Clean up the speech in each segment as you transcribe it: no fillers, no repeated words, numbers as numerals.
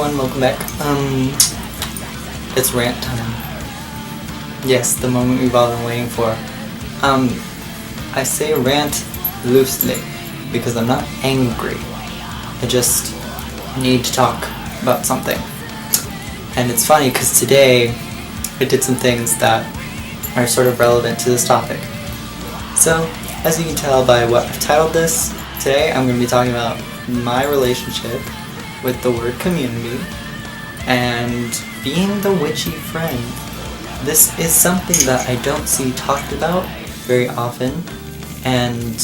everyone, welcome back. It's rant time. Yes, the moment we've all been waiting for. I say rant loosely because I'm not angry. I just need to talk about something. And it's funny because today I did some things that are sort of relevant to this topic. So, as you can tell by what I've titled this, today I'm going to be talking about my relationship with the word community and being the witchy friend. This is something that I don't see talked about very often, and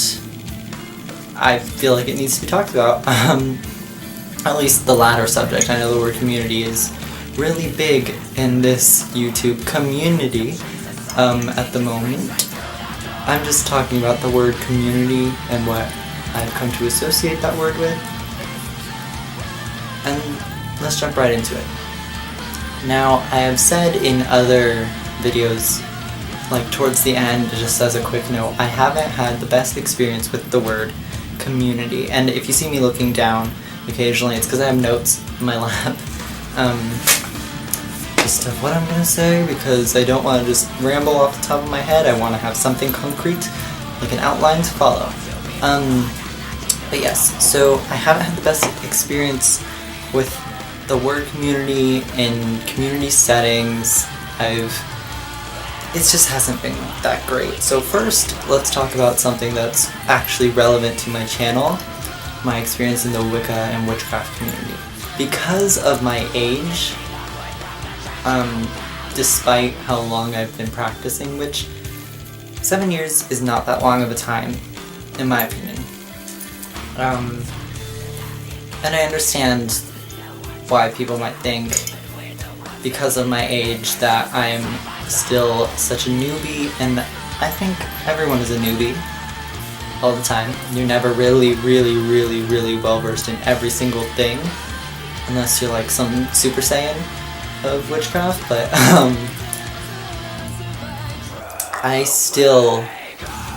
I feel like it needs to be talked about. At least the latter subject. I know the word community is really big in this YouTube community at the moment. I'm just talking about the word community and what I've come to associate that word with. And let's jump right into it. Now, I have said in other videos, like towards the end, just as a quick note, I haven't had the best experience with the word community. And if you see me looking down occasionally, it's because I have notes in my lap. Just of what I'm going to say, because I don't want to just ramble off the top of my head. I want to have something concrete, like an outline to follow. But yes, so I haven't had the best experience with the word community in community settings. It just hasn't been that great. So first, let's talk about something that's actually relevant to my channel, my experience in the Wicca and witchcraft community. Because of my age, despite how long I've been practicing, which 7 years is not that long of a time, in my opinion. And I understand why people might think, because of my age, that I'm still such a newbie, and I think everyone is a newbie all the time. You're never really well versed in every single thing, unless you're like some Super Saiyan of witchcraft, but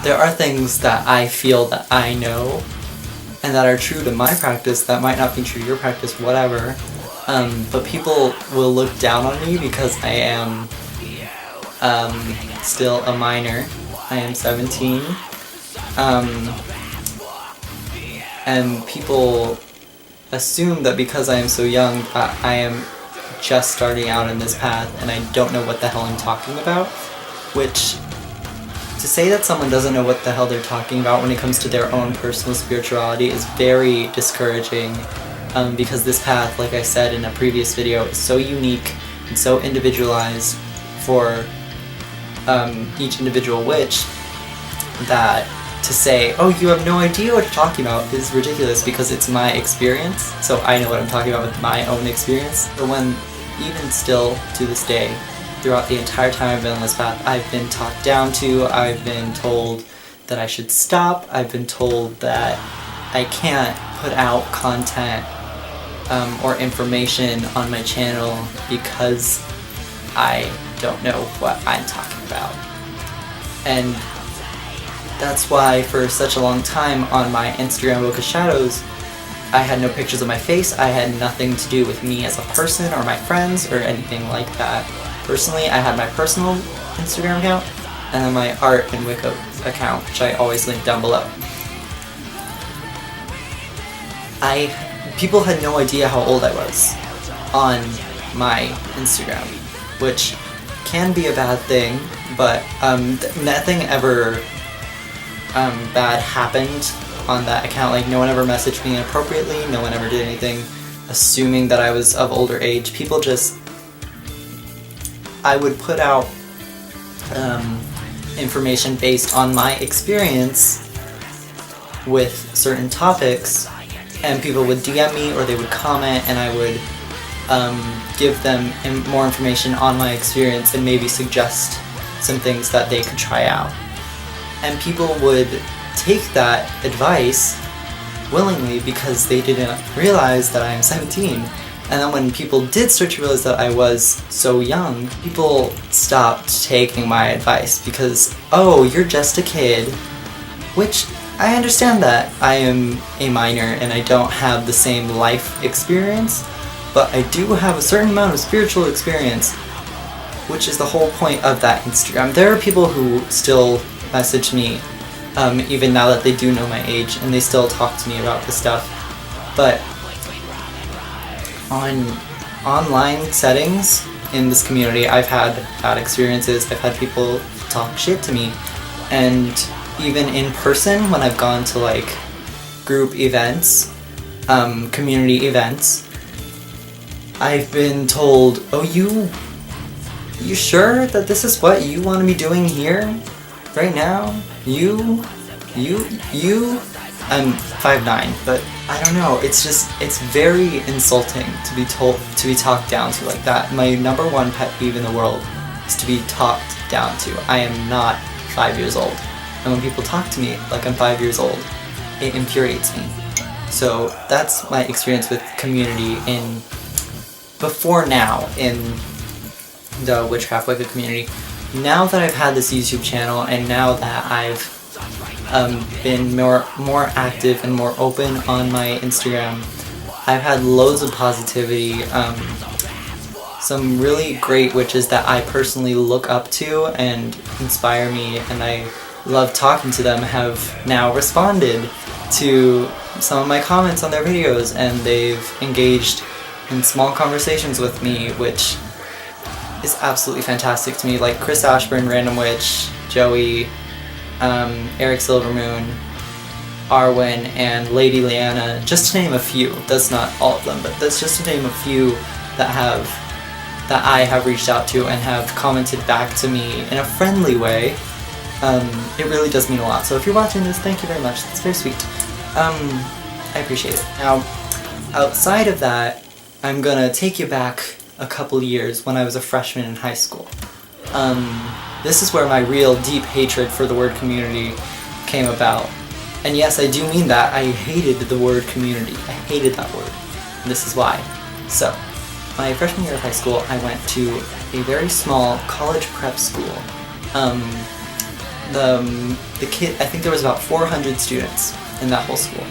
there are things that I feel that I know and that are true to my practice that might not be true to your practice, whatever. But people will look down on me because I am still a minor. I am 17. And people assume that because I am so young, I am just starting out in this path and I don't know what the hell I'm talking about. Which, to say that someone doesn't know what the hell they're talking about when it comes to their own personal spirituality is very discouraging. Because this path, like I said in a previous video, is so unique and so individualized for each individual witch that to say, oh, you have no idea what you're talking about is ridiculous, because it's my experience, so I know what I'm talking about with my own experience. But when, even still to this day, throughout the entire time I've been on this path, I've been talked down to, I've been told that I should stop, I've been told that I can't put out content or information on my channel because I don't know what I'm talking about. And that's why for such a long time on my Instagram Book of Shadows, I had no pictures of my face. I had nothing to do with me as a person or my friends or anything like that. Personally, I had my personal Instagram account and then my art and Wicca account, which I always link down below. People had no idea how old I was on my Instagram, which can be a bad thing, but nothing ever bad happened on that account. Like, no one ever messaged me inappropriately, no one ever did anything assuming that I was of older age. People just... I would put out information based on my experience with certain topics, and people would DM me or they would comment, and I would give them more information on my experience and maybe suggest some things that they could try out. And people would take that advice willingly because they didn't realize that I am 17. And then when people did start to realize that I was so young, people stopped taking my advice because, oh, you're just a kid, which I understand that I am a minor and I don't have the same life experience, but I do have a certain amount of spiritual experience, which is the whole point of that Instagram. There are people who still message me, even now that they do know my age, and they still talk to me about this stuff. But on online settings in this community, I've had bad experiences. I've had people talk shit to me, and even in person when I've gone to like group events, community events, I've been told, "Oh, you sure that this is what you want to be doing here right now? You I'm 5'9", but I don't know, it's very insulting to be talked down to like that. My number one pet peeve in the world is to be talked down to. I am not 5 years old, and when people talk to me like I'm 5 years old, it infuriates me. So that's my experience with community before now in the Witchcraft Wicca community. Now that I've had this YouTube channel, and now that I've been more active and more open on my Instagram, I've had loads of positivity. Some really great witches that I personally look up to and inspire me, and I love talking to them, have now responded to some of my comments on their videos, and they've engaged in small conversations with me, which is absolutely fantastic to me. Like Chris Ashburn, Random Witch, Joey, Eric Silvermoon, Arwen, and Lady Leanna, just to name a few. That's not all of them, but that's just to name a few that I have reached out to and have commented back to me in a friendly way. It really does mean a lot. So if you're watching this, thank you very much. That's very sweet. I appreciate it. Now, outside of that, I'm gonna take you back a couple years when I was a freshman in high school. This is where my real deep hatred for the word community came about. And yes, I do mean that. I hated the word community. I hated that word. And this is why. So, my freshman year of high school, I went to a very small college prep school. I think there was about 400 students in that whole school.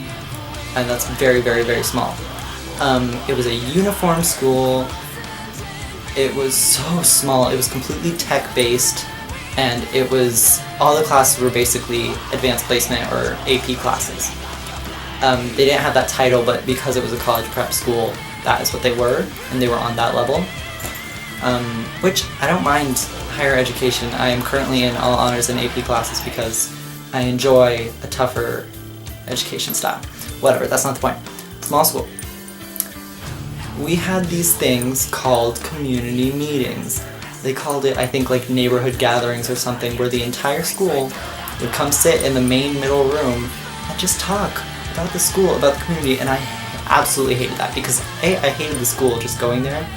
And that's very, very, very small. It was a uniform school. It was so small. It was completely tech-based, and all the classes were basically advanced placement or AP classes. They didn't have that title, but because it was a college prep school, that is what they were, and they were on that level. Which I don't mind higher education. I am currently in all honors and AP classes because I enjoy a tougher education style. Whatever, that's not the point. Small school. We had these things called community meetings. They called it, I think, like neighborhood gatherings or something, where the entire school would come sit in the main middle room and just talk about the school, about the community, and I absolutely hated that because I hated the school just going there.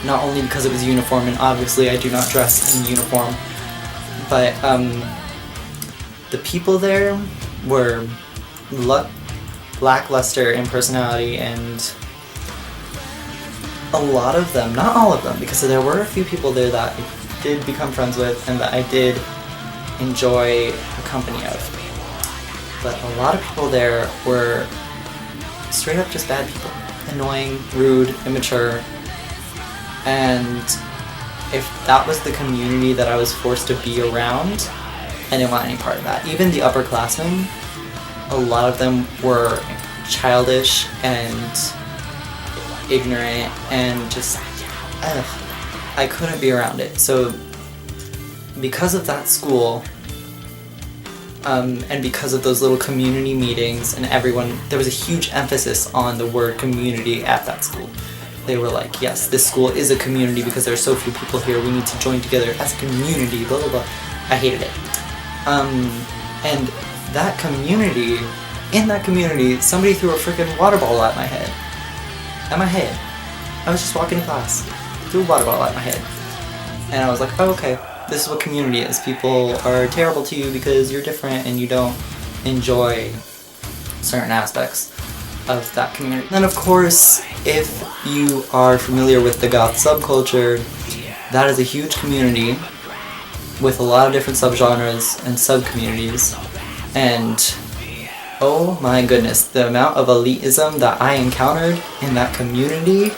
Not only because it was uniform, and obviously I do not dress in uniform, but the people there were lackluster in personality, and a lot of them, not all of them, because there were a few people there that I did become friends with and that I did enjoy the company of. But a lot of people there were straight up just bad people. Annoying, rude, immature, and if that was the community that I was forced to be around, I didn't want any part of that. Even the upperclassmen, a lot of them were childish and ignorant and just, I couldn't be around it. So because of that school, and because of those little community meetings and everyone, there was a huge emphasis on the word community at that school. They were like, yes, this school is a community because there are so few people here, we need to join together as a community, blah blah blah. I hated it. And that community, in that community, somebody threw a freaking water ball at my head. At my head. I was just walking to class, threw a water ball at my head. And I was like, oh, okay, this is what community is. People are terrible to you because you're different and you don't enjoy certain aspects of that community. And of course, if you are familiar with the goth subculture, that is a huge community with a lot of different subgenres and sub-communities, and Oh my goodness, the amount of elitism that I encountered in that community,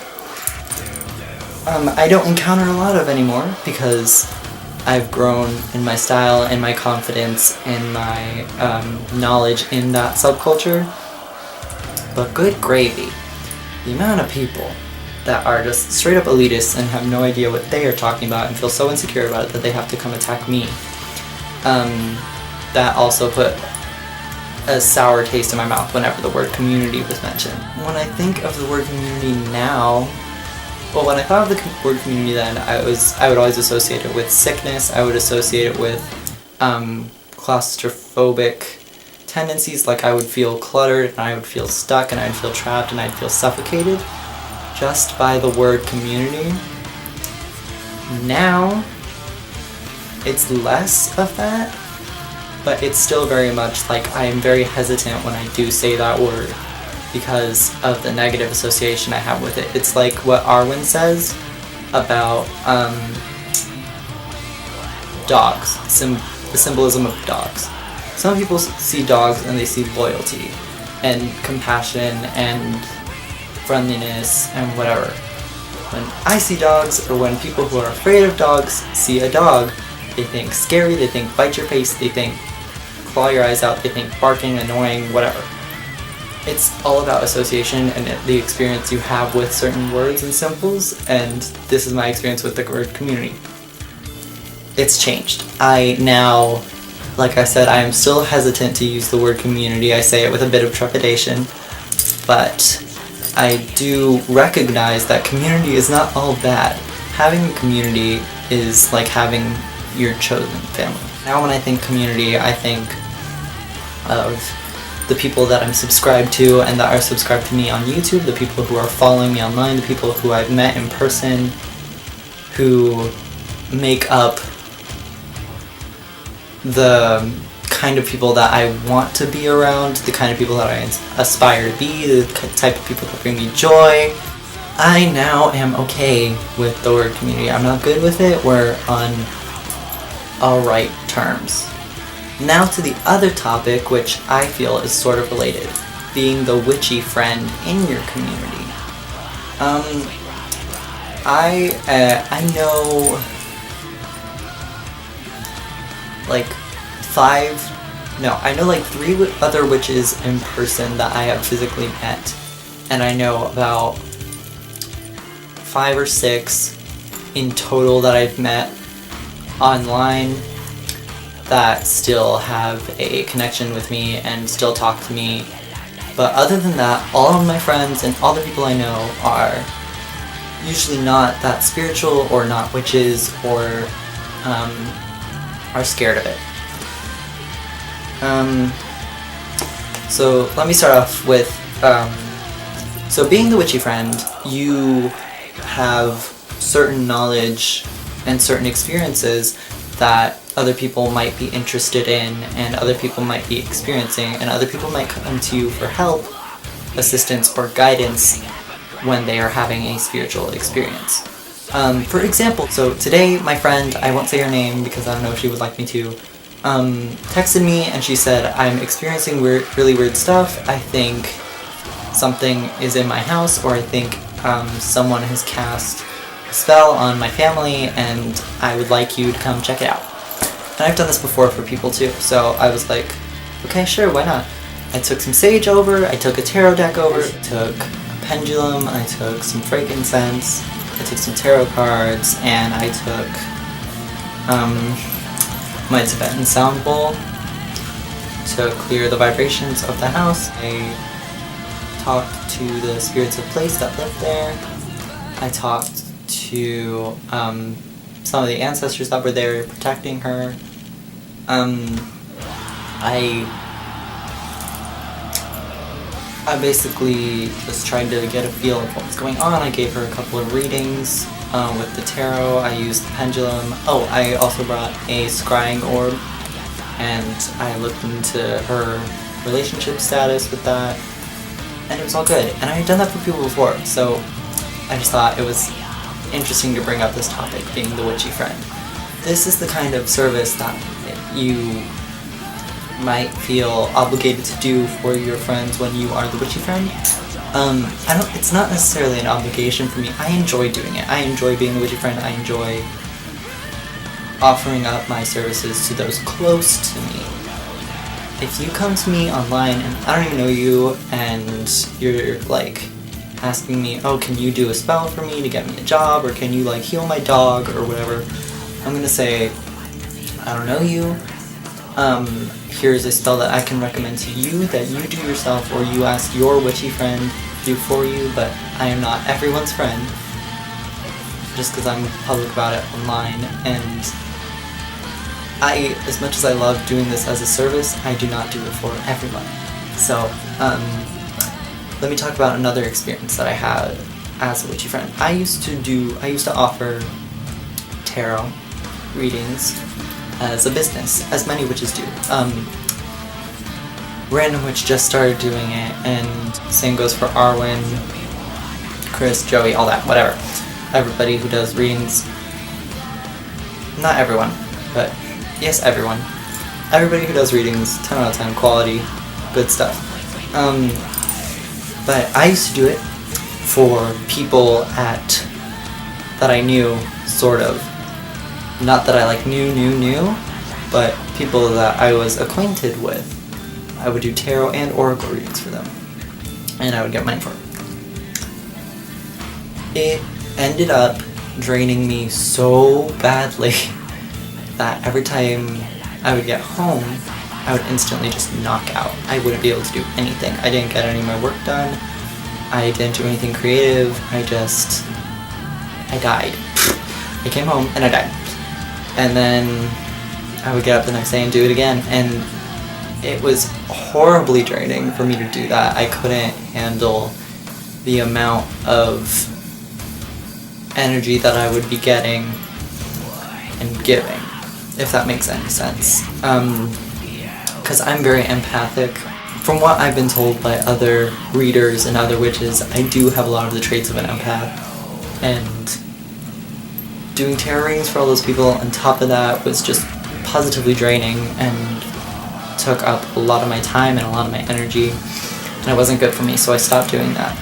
I don't encounter a lot of anymore because I've grown in my style and my confidence and my knowledge in that subculture. But good gravy, the amount of people that are just straight up elitists and have no idea what they are talking about and feel so insecure about it that they have to come attack me. That also put a sour taste in my mouth whenever the word community was mentioned. When I think of the word community now, well, when I thought of the word community then, I would always associate it with sickness. I would associate it with claustrophobic tendencies, like I would feel cluttered and I would feel stuck and I'd feel trapped and I'd feel suffocated just by the word community. Now, it's less of that, but it's still very much like I am very hesitant when I do say that word because of the negative association I have with it. It's like what Arwen says about dogs, the symbolism of dogs. Some people see dogs and they see loyalty and compassion and friendliness and whatever. When I see dogs, or when people who are afraid of dogs see a dog, they think scary, they think bite your face, they think claw your eyes out, they think barking, annoying, whatever. It's all about association and the experience you have with certain words and symbols, and this is my experience with the word community. It's changed. I now, like I said, I am still hesitant to use the word community. I say it with a bit of trepidation, but I do recognize that community is not all bad. Having a community is like having your chosen family. Now when I think community, I think of the people that I'm subscribed to and that are subscribed to me on YouTube, the people who are following me online, the people who I've met in person, who make up the kind of people that I want to be around, the kind of people that I aspire to be, the type of people that bring me joy. I now am okay with the word community. I'm not good with it. We're on alright terms. Now to the other topic, which I feel is sort of related, being the witchy friend in your community. I know like I know like 3 other witches in person that I have physically met, and I know about 5 or 6 in total that I've met online that still have a connection with me and still talk to me. But other than that, all of my friends and all the people I know are usually not that spiritual or not witches or are scared of it. So let me start off with, so being the witchy friend, you have certain knowledge and certain experiences that other people might be interested in and other people might be experiencing, and other people might come to you for help, assistance, or guidance when they are having a spiritual experience. For example, so today my friend, I won't say her name because I don't know if she would like me to, texted me and she said, I'm experiencing really weird stuff. I think something is in my house, or I think someone has cast a spell on my family and I would like you to come check it out. And I've done this before for people too, so I was like, okay, sure, why not? I took some sage over, I took a tarot deck over, took a pendulum, I took some frankincense, I took some tarot cards, and I took my Tibetan sound bowl to clear the vibrations of the house. I talked to the spirits of place that lived there. I talked to some of the ancestors that were there protecting her. I basically just tried to get a feel of what was going on. I gave her a couple of readings with the tarot. I used the pendulum. Oh, I also brought a scrying orb, and I looked into her relationship status with that, and it was all good. And I had done that for people before, so I just thought it was interesting to bring up this topic, being the witchy friend. This is the kind of service that you might feel obligated to do for your friends when you are the witchy friend. It's not necessarily an obligation for me. I enjoy doing it. I enjoy being the witchy friend. I enjoy offering up my services to those close to me. If you come to me online and I don't even know you and you're like asking me, oh, can you do a spell for me to get me a job, or can you like heal my dog or whatever, I'm gonna say, I don't know you. Here's a spell that I can recommend to you that you do yourself, or you ask your witchy friend to do for you, but I am not everyone's friend just because I'm public about it online. And as much as I love doing this as a service, I do not do it for everyone. So, let me talk about another experience that I had as a witchy friend. I used to offer tarot readings as a business, as many witches do. Random Witch just started doing it, and same goes for Arwen, Chris, Joey, all that, whatever. Everybody who does readings. Not everyone, but yes, everyone. Everybody who does readings, 10 out of 10, quality, good stuff. But I used to do it for people that I knew, sort of. Not that I like knew, but people that I was acquainted with. I would do tarot and oracle readings for them, and I would get money for it. It ended up draining me so badly that every time I would get home, I would instantly just knock out. I wouldn't be able to do anything. I didn't get any of my work done. I didn't do anything creative. I died. I came home and I died. And then I would get up the next day and do it again, and it was horribly draining for me to do that. I couldn't handle the amount of energy that I would be getting and giving, if that makes any sense. Because I'm very empathic. From what I've been told by other readers and other witches, I do have a lot of the traits of an empath. And doing tarot readings for all those people on top of that was just positively draining and took up a lot of my time and a lot of my energy, and it wasn't good for me, so I stopped doing that.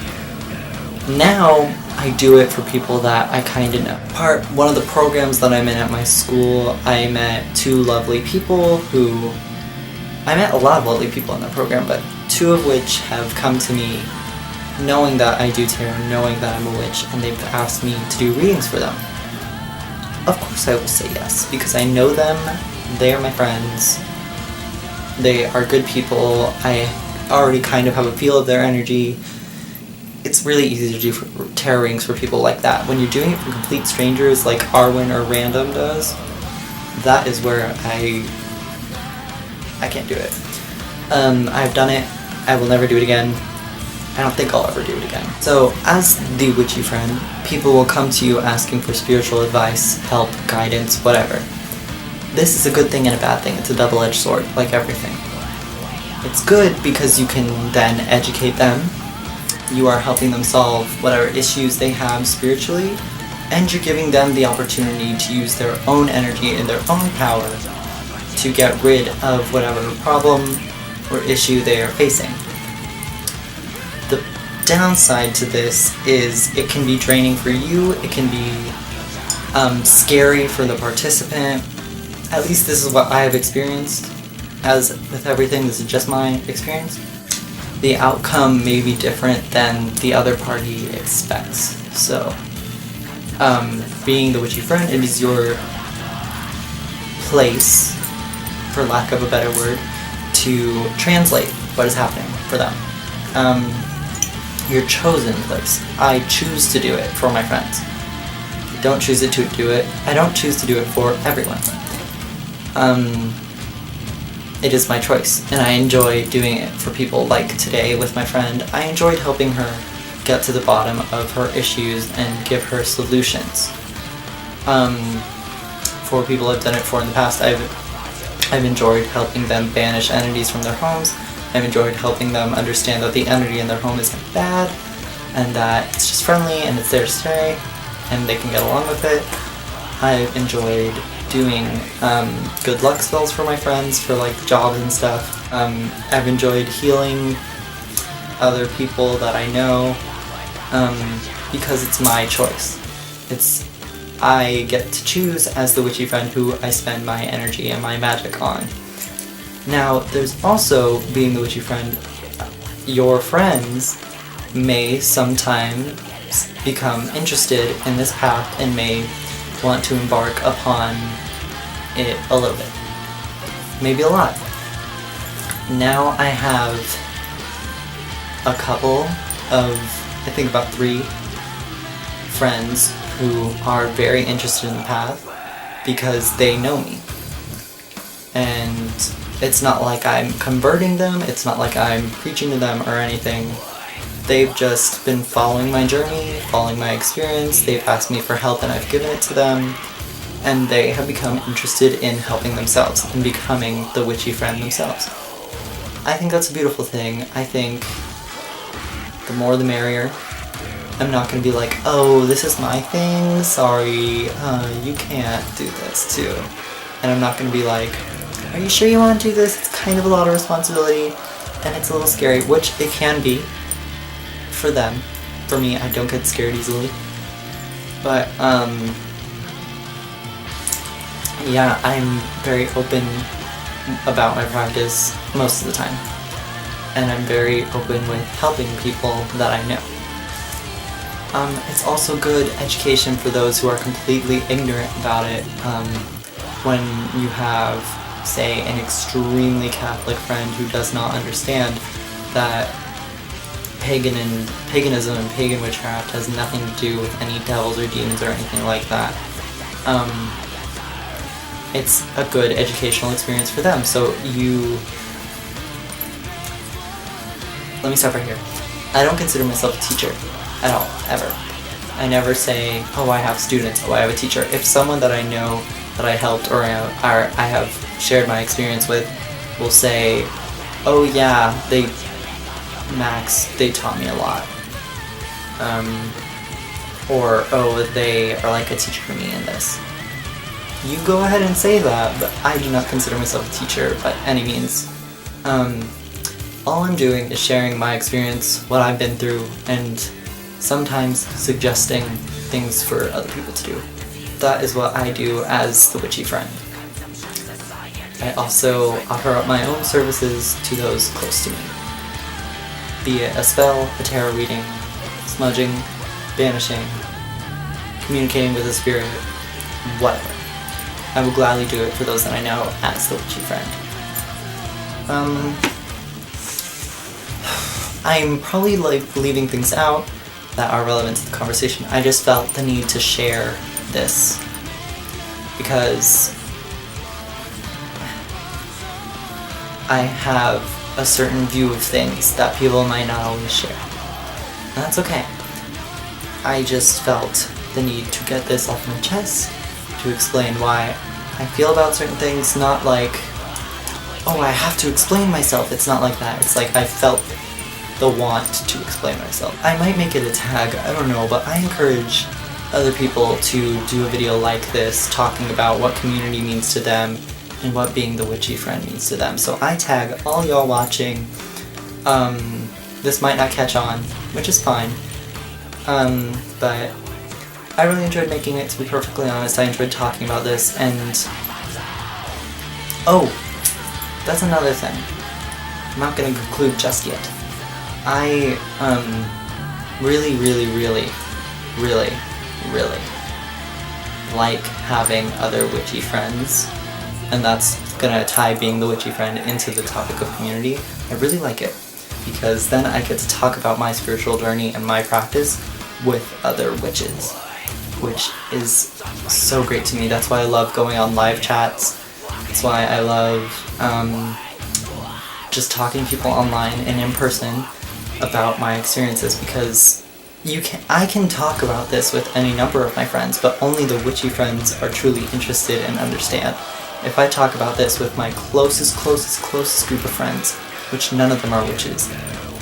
Now I do it for people that I kind of know. One of the programs that I'm in at my school, I met a lot of lovely people in that program, but two of which have come to me knowing that I do tarot, knowing that I'm a witch, and they've asked me to do readings for them. Of course I will say yes, because I know them, they are my friends, they are good people, I already kind of have a feel of their energy. It's really easy to do tarot readings for people like that. When you're doing it for complete strangers like Arwen or Random does, that is where I can't do it. I've done it, I will never do it again. I don't think I'll ever do it again. So, as the witchy friend, people will come to you asking for spiritual advice, help, guidance, whatever. This is a good thing and a bad thing. It's a double-edged sword, like everything. It's good because you can then educate them. You are helping them solve whatever issues they have spiritually, and you're giving them the opportunity to use their own energy and their own power to get rid of whatever problem or issue they are facing. The downside to this is it can be draining for you, it can be scary for the participant. At least this is what I have experienced. As with everything, this is just my experience. The outcome may be different than the other party expects. So, being the witchy friend, it is your place, for lack of a better word, to translate what is happening for them. Your chosen place. I choose to do it for my friends. I don't choose to do it. I don't choose to do it for everyone. It is my choice, and I enjoy doing it for people like today with my friend. I enjoyed helping her get to the bottom of her issues and give her solutions. For people I've done it for in the past, I've enjoyed helping them banish entities from their homes. I've enjoyed helping them understand that the energy in their home isn't bad, and that it's just friendly and it's there to stay, and they can get along with it. I've enjoyed doing good luck spells for my friends for like jobs and stuff. I've enjoyed healing other people that I know because it's my choice. I get to choose as the witchy friend who I spend my energy and my magic on. Now, there's also, being the witchy friend, your friends may sometimes become interested in this path and may want to embark upon it a little bit. Maybe a lot. Now I have a couple of, I think about 3 friends who are very interested in the path because they know me. And it's not like I'm converting them, it's not like I'm preaching to them or anything. They've just been following my journey, following my experience, they've asked me for help and I've given it to them, and they have become interested in helping themselves and becoming the witchy friend themselves. I think that's a beautiful thing. I think the more the merrier. I'm not going to be like, oh, this is my thing, sorry, you can't do this too. And I'm not going to be like, are you sure you want to do this? It's kind of a lot of responsibility, and it's a little scary, which it can be for them. For me, I don't get scared easily. But, yeah, I'm very open about my practice most of the time. And I'm very open with helping people that I know. It's also good education for those who are completely ignorant about it. When you have, say, an extremely Catholic friend who does not understand that paganism and pagan witchcraft has nothing to do with any devils or demons or anything like that. It's a good educational experience for them. So let me stop right here. I don't consider myself a teacher at all, ever. I never say, oh, I have students, oh, I have a teacher. If someone that I know that I helped or I have shared my experience with will say, oh yeah, they taught me a lot. Or, oh, they are like a teacher for me in this. You go ahead and say that, but I do not consider myself a teacher by any means. All I'm doing is sharing my experience, what I've been through, and sometimes suggesting things for other people to do. That is what I do as the witchy friend. I also offer up my own services to those close to me. Be it a spell, a tarot reading, smudging, banishing, communicating with a spirit, whatever. I will gladly do it for those that I know as the witchy friend. I'm probably leaving things out that are relevant to the conversation. I just felt the need to share this because I have a certain view of things that people might not always share. And that's okay. I just felt the need to get this off my chest, to explain why I feel about certain things, not like, oh, I have to explain myself. It's not like that. It's like I felt the want to explain myself. I might make it a tag, I don't know, but I encourage other people to do a video like this talking about what community means to them and what being the witchy friend means to them. So I tag all y'all watching. This might not catch on, which is fine, but I really enjoyed making it, to be perfectly honest. I enjoyed talking about this, and oh, that's another thing. I'm not going to conclude just yet. I really like having other witchy friends, and that's gonna tie being the witchy friend into the topic of community. I really like it because then I get to talk about my spiritual journey and my practice with other witches, which is so great to me. That's why I love going on live chats. That's why I love just talking to people online and in person about my experiences, because I can talk about this with any number of my friends, but only the witchy friends are truly interested and understand. If I talk about this with my closest group of friends, which none of them are witches,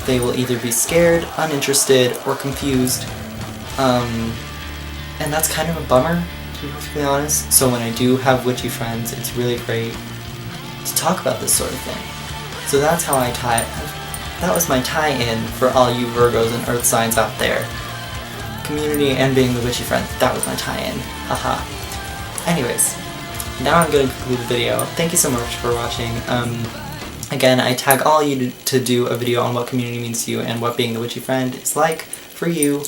they will either be scared, uninterested, or confused. And that's kind of a bummer, to be perfectly honest. So when I do have witchy friends, it's really great to talk about this sort of thing. So that's how that was my tie-in for all you Virgos and Earth signs out there. Community and being the witchy friend, that was my tie-in. Haha. Anyways, now I'm going to conclude the video. Thank you so much for watching. Again, I tag all you to do a video on what community means to you and what being the witchy friend is like for you,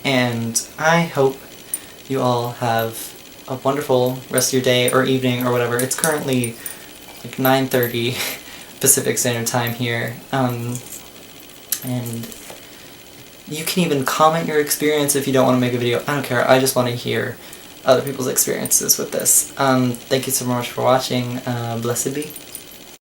and I hope you all have a wonderful rest of your day or evening or whatever. It's currently like 9:30 Pacific Standard Time here, and you can even comment your experience if you don't want to make a video. I don't care, I just want to hear other people's experiences with this. Thank you so much for watching. Blessed be.